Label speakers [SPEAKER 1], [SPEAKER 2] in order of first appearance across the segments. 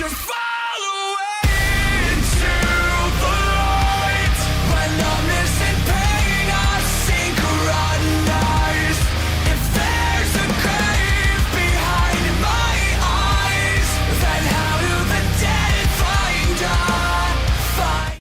[SPEAKER 1] should fall away into the light. When I'm missing pain, I synchronize. If there's a grave behind my eyes, then how do the dead find a fight?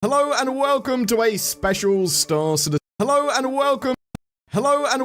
[SPEAKER 2] Hello and welcome to a special Star Citizen. Hello and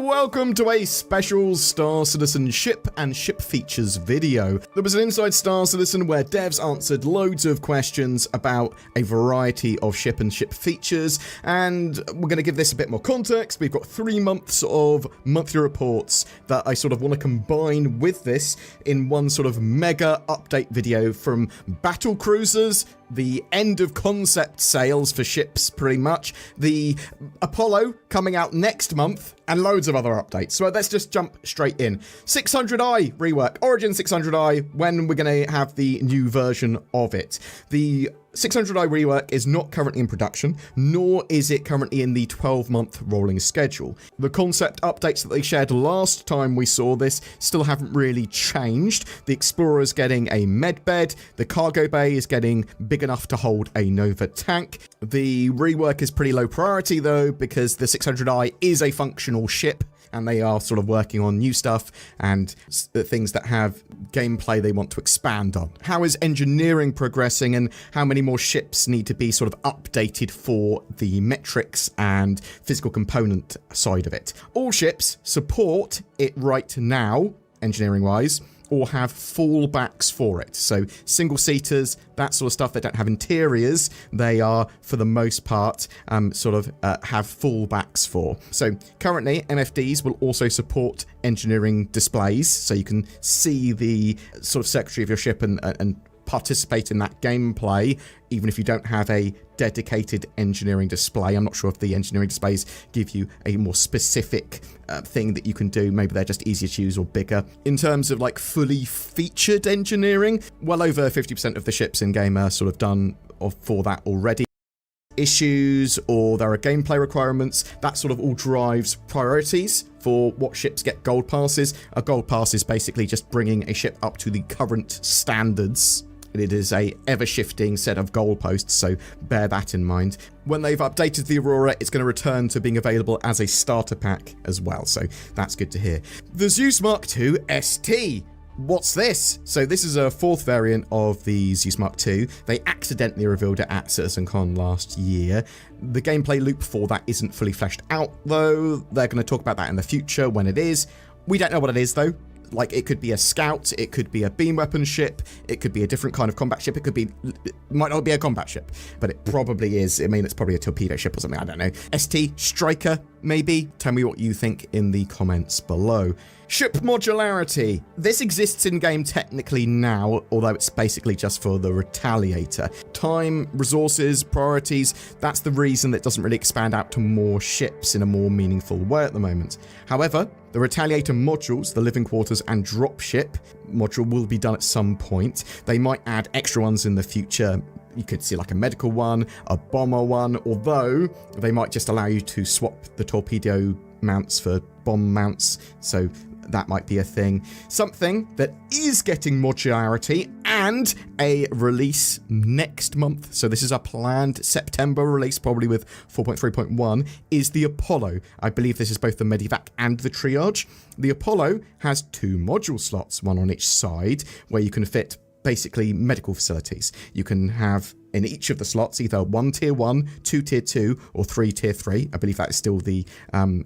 [SPEAKER 2] welcome to a special Star Citizen ship and ship features video. There was an Inside Star Citizen where devs answered loads of questions about a variety of ship and ship features, and we're going to give this a bit more context. We've got 3 months of monthly reports that I sort of want to combine with this in one sort of mega update video, from battle cruisers, the end of concept sales for ships, pretty much, the Apollo coming out next month, and loads of other updates. So let's just jump straight in. 600i rework, Origin 600i, when we're going to have the new version of it. The 600i rework is not currently in production, nor is it currently in the 12-month rolling schedule. The concept updates that they shared last time we saw this still haven't really changed. The Explorer's getting a medbed, the cargo bay is getting big enough to hold a Nova tank. The rework is pretty low priority though, because the 600i is a functional ship, and they are sort of working on new stuff and things that have gameplay they want to expand on. How is engineering progressing, and how many more ships need to be sort of updated for the metrics and physical component side of it? All ships support it right now, engineering-wise, or have fallbacks for it. So single-seaters, that sort of stuff, they don't have interiors, they are, for the most part, have fallbacks for. So currently, MFDs will also support engineering displays, so you can see the sort of circuitry of your ship and participate in that gameplay, even if you don't have a dedicated engineering display. I'm not sure if the engineering displays give you a more specific thing that you can do. Maybe they're just easier to use or bigger. In terms of like fully featured engineering, well over 50% of the ships in game are sort of done for that already. Issues or there are gameplay requirements, that sort of all drives priorities for what ships get gold passes. A gold pass is basically just bringing a ship up to the current standards. It is a ever-shifting set of goalposts, so bear that in mind. When they've updated the Aurora, it's going to return to being available as a starter pack as well, so that's good to hear. The Zeus Mark II ST. What's this? So this is a 4th variant of the Zeus Mark II. They accidentally revealed it at CitizenCon last year. The gameplay loop for that isn't fully fleshed out, though. They're going to talk about that in the future when it is. We don't know what it is, though. Like, it could be a scout, it could be a beam weapon ship, it could be a different kind of combat ship, it might not be a combat ship, but it probably is. I mean, it's probably a torpedo ship or something, I don't know. ST Striker, maybe? Tell me what you think in the comments below. Ship modularity. This exists in-game technically now, although it's basically just for the Retaliator. Time, resources, priorities, that's the reason that it doesn't really expand out to more ships in a more meaningful way at the moment. However, the Retaliator modules, the Living Quarters and Dropship module will be done at some point. They might add extra ones in the future. You could see like a medical one, a bomber one, although they might just allow you to swap the torpedo mounts for bomb mounts, so that might be a thing. Something that is getting modularity and a release next month, so this is a planned September release, probably with 4.3.1, is the Apollo. I believe this is both the Medivac and the Triage. The Apollo has 2 module slots, one on each side, where you can fit basically medical facilities. You can have in each of the slots either 1 tier 1, 2 tier 2, or 3 tier 3. I believe that is still the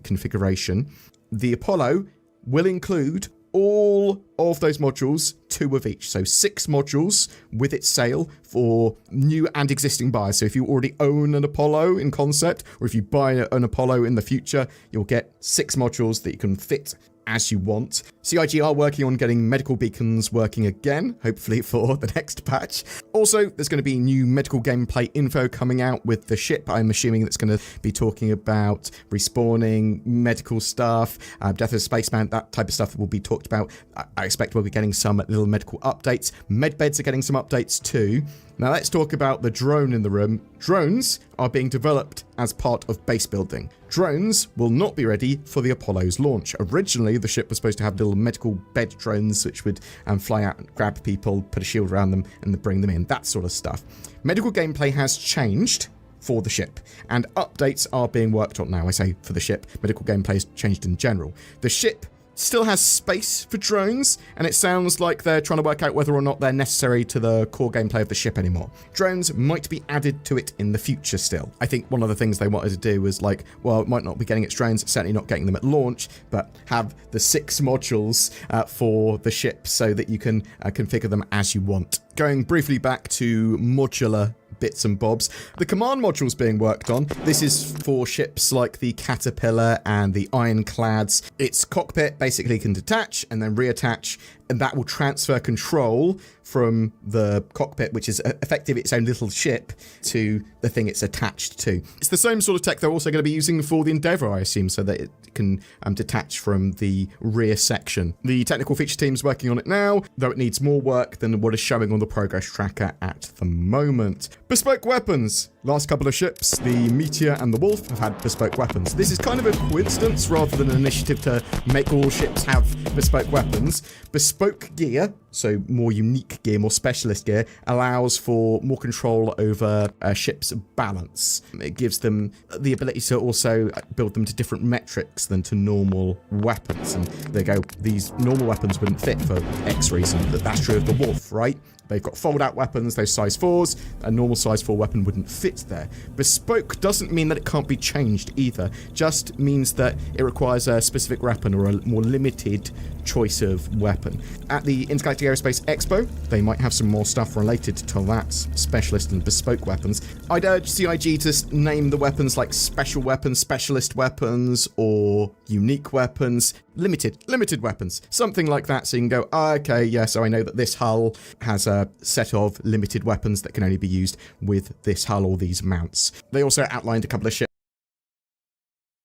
[SPEAKER 2] configuration. The Apollo will include all of those modules, 2 of each. So 6 modules with its sale for new and existing buyers. So if you already own an Apollo in concept, or if you buy an Apollo in the future, you'll get 6 modules that you can fit as you want. CIG are working on getting medical beacons working again, hopefully for the next patch. Also, there's going to be new medical gameplay info coming out with the ship. I'm assuming that's going to be talking about respawning, medical stuff, Death of a Spaceman, that type of stuff will be talked about. I expect we'll be getting some little medical updates. Medbeds are getting some updates too. Now let's talk about the drone in the room. Drones are being developed as part of base building. Drones will not be ready for the Apollo's launch. Originally, the ship was supposed to have little medical bed drones which would fly out and grab people, put a shield around them, and then bring them in, that sort of stuff. Medical gameplay has changed for the ship, and updates are being worked on now. I say for the ship, medical gameplay has changed in general. The ship still has space for drones, and it sounds like they're trying to work out whether or not they're necessary to the core gameplay of the ship anymore. Drones might be added to it in the future still. I think one of the things they wanted to do was like, well, it might not be getting its drones, certainly not getting them at launch, but have the 6 modules for the ship so that you can configure them as you want. Going briefly back to modular bits and bobs. The command module's being worked on. This is for ships like the Caterpillar and the Ironclads. Its cockpit basically can detach and then reattach, and that will transfer control from the cockpit, which is effectively its own little ship, to the thing it's attached to. It's the same sort of tech they're also going to be using for the Endeavour, I assume, so that it can detach from the rear section. The technical feature team's working on it now, though it needs more work than what is showing on the progress tracker at the moment. Bespoke weapons. Last couple of ships, the Meteor and the Wolf, have had bespoke weapons. This is kind of a coincidence rather than an initiative to make all ships have bespoke weapons. Bespoke gear, so more unique gear, more specialist gear, allows for more control over a ship's balance. It gives them the ability to also build them to different metrics than to normal weapons. And they go, these normal weapons wouldn't fit for X reason. That's true of the Wolf, right? They've got fold-out weapons, those size 4s. A normal size 4 weapon wouldn't fit there. Bespoke doesn't mean that it can't be changed either. Just means that it requires a specific weapon or a more limited choice of weapon. At the Intergalactic the Aerospace Expo. They might have some more stuff related to that, specialist and bespoke weapons. I'd urge CIG to name the weapons like special weapons, specialist weapons, or unique weapons. Limited weapons. Something like that, so you can go, okay, yeah, so I know that this hull has a set of limited weapons that can only be used with this hull or these mounts. They also outlined a couple of ships.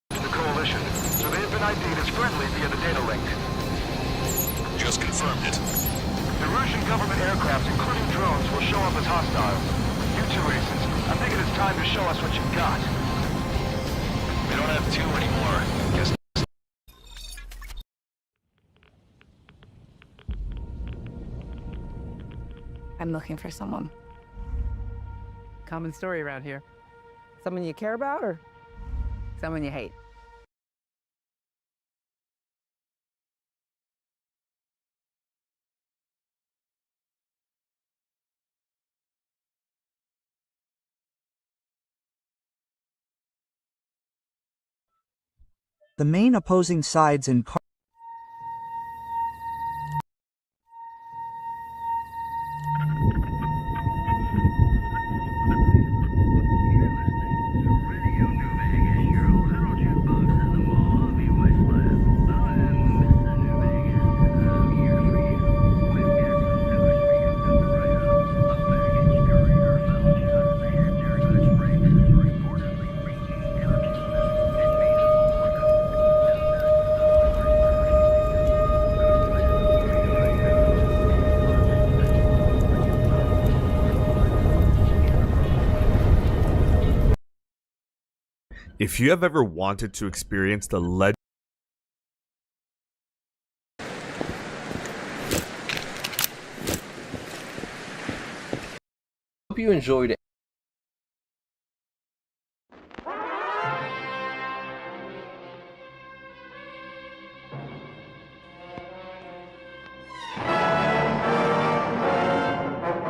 [SPEAKER 3] The Coalition. So they have been ID'd as friendly via the data link.
[SPEAKER 4] Just confirmed it.
[SPEAKER 3] The Russian government aircraft, including drones, will show up as hostile. You two aces, I think it is time to show us what you've got.
[SPEAKER 4] We don't have two anymore. Guess.
[SPEAKER 5] I'm looking for someone.
[SPEAKER 6] Common story around here.
[SPEAKER 7] Someone you care about or
[SPEAKER 6] Someone you hate.
[SPEAKER 8] The main opposing sides in
[SPEAKER 9] If you have ever wanted to experience the
[SPEAKER 10] Hope you enjoyed it.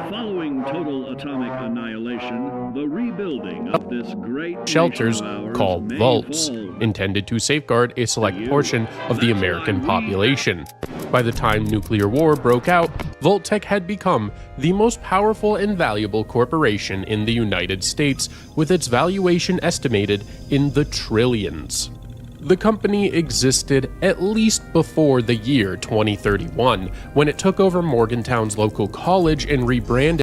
[SPEAKER 11] Following total atomic annihilation, the rebuilding of this great
[SPEAKER 12] shelters
[SPEAKER 11] nation of ours
[SPEAKER 12] called
[SPEAKER 11] may
[SPEAKER 12] vaults,
[SPEAKER 11] fall.
[SPEAKER 12] intended to safeguard a select portion of the American population. By the time nuclear war broke out, Vault-Tec had become the most powerful and valuable corporation in the United States, with its valuation estimated in the trillions. The company existed at least before the year 2031, when it took over Morgantown's local college and rebranded